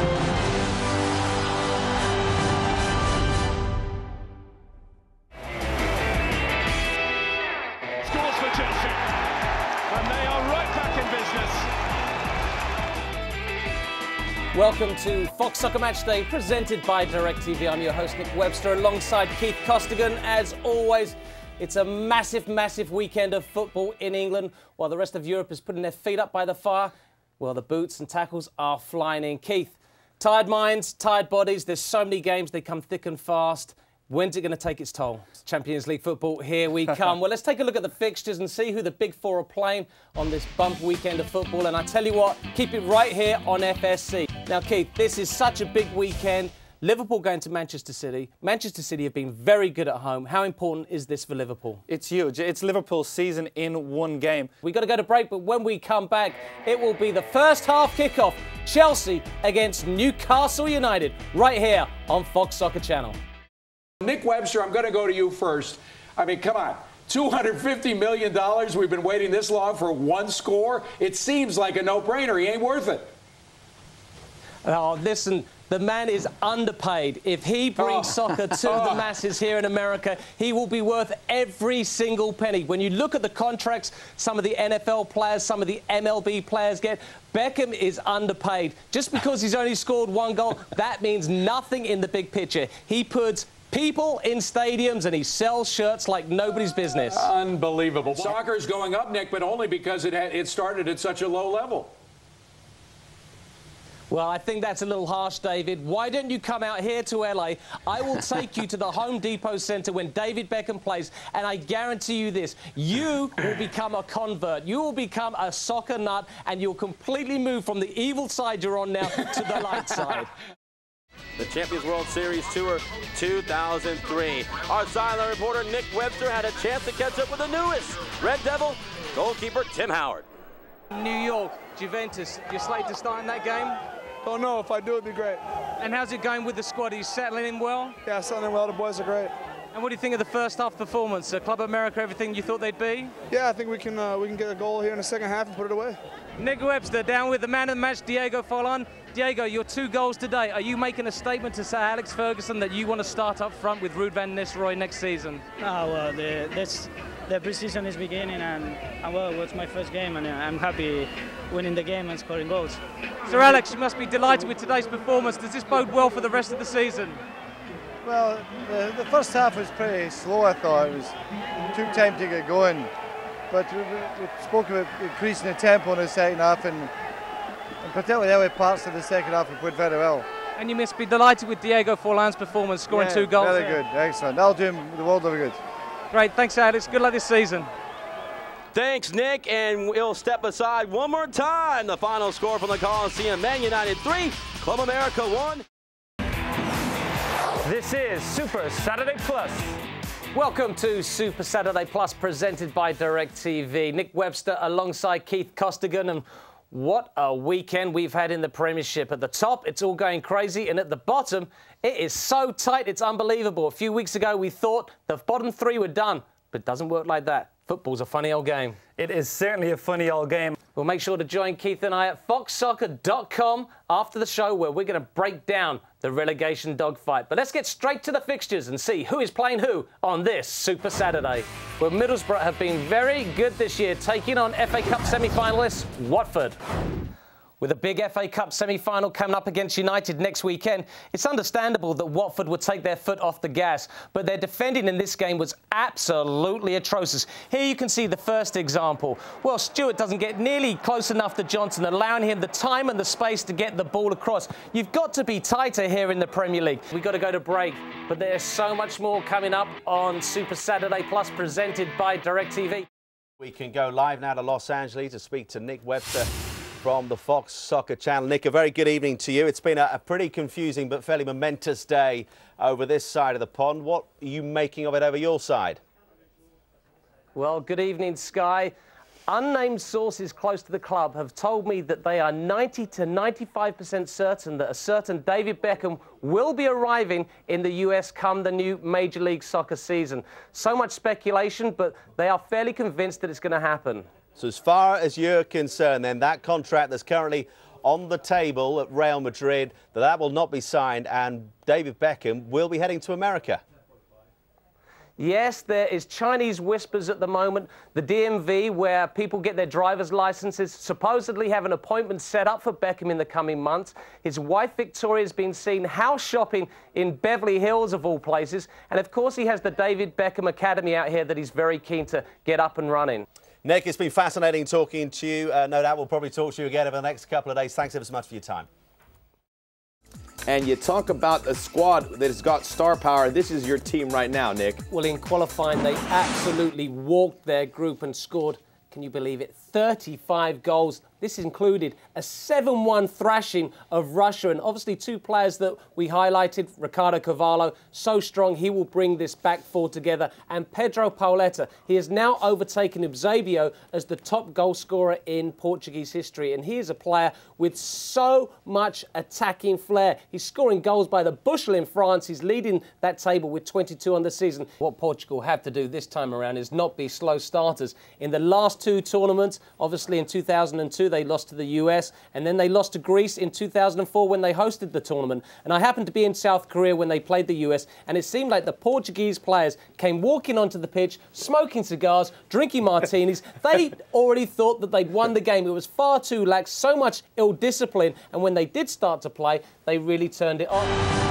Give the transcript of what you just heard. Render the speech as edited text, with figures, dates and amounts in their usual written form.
Scores for Chelsea, and they are right back in business. Welcome to Fox Soccer Match Day, presented by DirecTV. I'm your host, Nick Webster, alongside Keith Costigan. As always, it's a massive, massive weekend of football in England. While the rest of Europe is putting their feet up by the fire, well, the boots and tackles are flying in. Keith, tired minds, tired bodies. There's so many games, they come thick and fast. When's it going to take its toll? Champions League football, here we come. Well, let's take a look at the fixtures and see who the Big Four are playing on this bump weekend of football. And I tell you what, keep it right here on FSC. Now, Keith, this is such a big weekend. Liverpool going to Manchester City. Manchester City have been very good at home. How important is this for Liverpool? It's huge. It's Liverpool's season in one game. We've got to go to break, but when we come back, it will be the first half kickoff. Chelsea against Newcastle United, right here on Fox Soccer Channel. Nick Webster, I'm going to go to you first. I mean, come on. $250 million. We've been waiting this long for one score. It seems like a no-brainer. He ain't worth it. Oh, listen, the man is underpaid. If he brings soccer to the masses here in America, he will be worth every single penny. When you look at the contracts some of the NFL players, some of the MLB players get, Beckham is underpaid. Just because he's only scored one goal, that means nothing in the big picture. He puts people in stadiums and he sells shirts like nobody's business. Unbelievable. Soccer's going up, Nick, but only because it started at such a low level. Well, I think that's a little harsh, David. Why don't you come out here to LA? I will take you to the Home Depot Center when David Beckham plays, and I guarantee you this, you will become a convert. You will become a soccer nut, and you'll completely move from the evil side you're on now to the light side. The Champions World Series Tour 2003. Our sideline reporter Nick Webster had a chance to catch up with the newest Red Devil goalkeeper Tim Howard. New York, Juventus, you're slated to start in that game? Don't know. If I do, it'd be great. And how's it going with the squad? Are you settling in well? Yeah, settling in well. The boys are great. And what do you think of the first half performance? Club America, everything you thought they'd be? Yeah, I think we can get a goal here in the second half and put it away. Nick Webster down with the man of the match, Diego Forlan. Diego, your 2 goals today. Are you making a statement to Sir Alex Ferguson that you want to start up front with Ruud van Nistelrooy next season? Well, the preseason is beginning, and well, it's my first game, and I'm happy winning the game and scoring goals. Sir Alex, you must be delighted with today's performance. Does this bode well for the rest of the season? Well, the first half was pretty slow, I thought. It took time to get going. But we spoke about increasing the tempo in the second half, and particularly the early parts of the second half we played very well. And you must be delighted with Diego Forlan's performance, scoring 2 goals. Very good, excellent. That'll do him the world of good. Great, thanks Alex. Good luck this season. Thanks, Nick, and we'll step aside one more time. The final score from the Coliseum, Man United 3, Club America 1. This is Super Saturday Plus. Welcome to Super Saturday Plus, presented by DirecTV. Nick Webster alongside Keith Costigan, and what a weekend we've had in the Premiership. At the top, it's all going crazy, and at the bottom, it is so tight, it's unbelievable. A few weeks ago, we thought the bottom 3 were done, but it doesn't work like that. Football's a funny old game. It is certainly a funny old game. Well, make sure to join Keith and I at foxsoccer.com after the show, where we're going to break down the relegation dogfight. But let's get straight to the fixtures and see who is playing who on this Super Saturday. Well, Middlesbrough have been very good this year, taking on FA Cup semi-finalists Watford. With a big FA Cup semi-final coming up against United next weekend, it's understandable that Watford would take their foot off the gas, but their defending in this game was absolutely atrocious. Here you can see the first example. Well, Stewart doesn't get nearly close enough to Johnson, allowing him the time and the space to get the ball across. You've got to be tighter here in the Premier League. We've got to go to break, but there's so much more coming up on Super Saturday Plus, presented by DirecTV. We can go live now to Los Angeles to speak to Nick Webster from the Fox Soccer Channel. Nick, a very good evening to you. It's been a pretty confusing but fairly momentous day over this side of the pond. What are you making of it over your side? Well, good evening, Sky. Unnamed sources close to the club have told me that they are 90 to 95% certain that a certain David Beckham will be arriving in the US come the new Major League Soccer season. So much speculation, but they are fairly convinced that it's going to happen. So as far as you're concerned, then, that contract that's currently on the table at Real Madrid, that will not be signed, and David Beckham will be heading to America. Yes, there is Chinese whispers at the moment. The DMV, where people get their driver's licenses, supposedly have an appointment set up for Beckham in the coming months. His wife Victoria has been seen house shopping in Beverly Hills, of all places. And of course, he has the David Beckham Academy out here that he's very keen to get up and running. Nick, it's been fascinating talking to you. No doubt we'll probably talk to you again over the next couple of days. Thanks ever so much for your time. And you talk about a squad that has got star power. This is your team right now, Nick. Well, in qualifying, they absolutely walked their group and scored, can you believe it, 35 goals. This included a 7-1 thrashing of Russia, and obviously two players that we highlighted, Ricardo Cavallo, so strong he will bring this back four together, and Pedro Pauleta. He has now overtaken Eusebio as the top goal scorer in Portuguese history, and he is a player with so much attacking flair. He's scoring goals by the bushel in France. He's leading that table with 22 on the season. What Portugal have to do this time around is not be slow starters. In the last two tournaments, obviously in 2002, they lost to the US, and then they lost to Greece in 2004 when they hosted the tournament. And I happened to be in South Korea when they played the US, and it seemed like the Portuguese players came walking onto the pitch, smoking cigars, drinking martinis. They already thought that they'd won the game. It was far too lax, so much ill discipline, and when they did start to play, they really turned it on.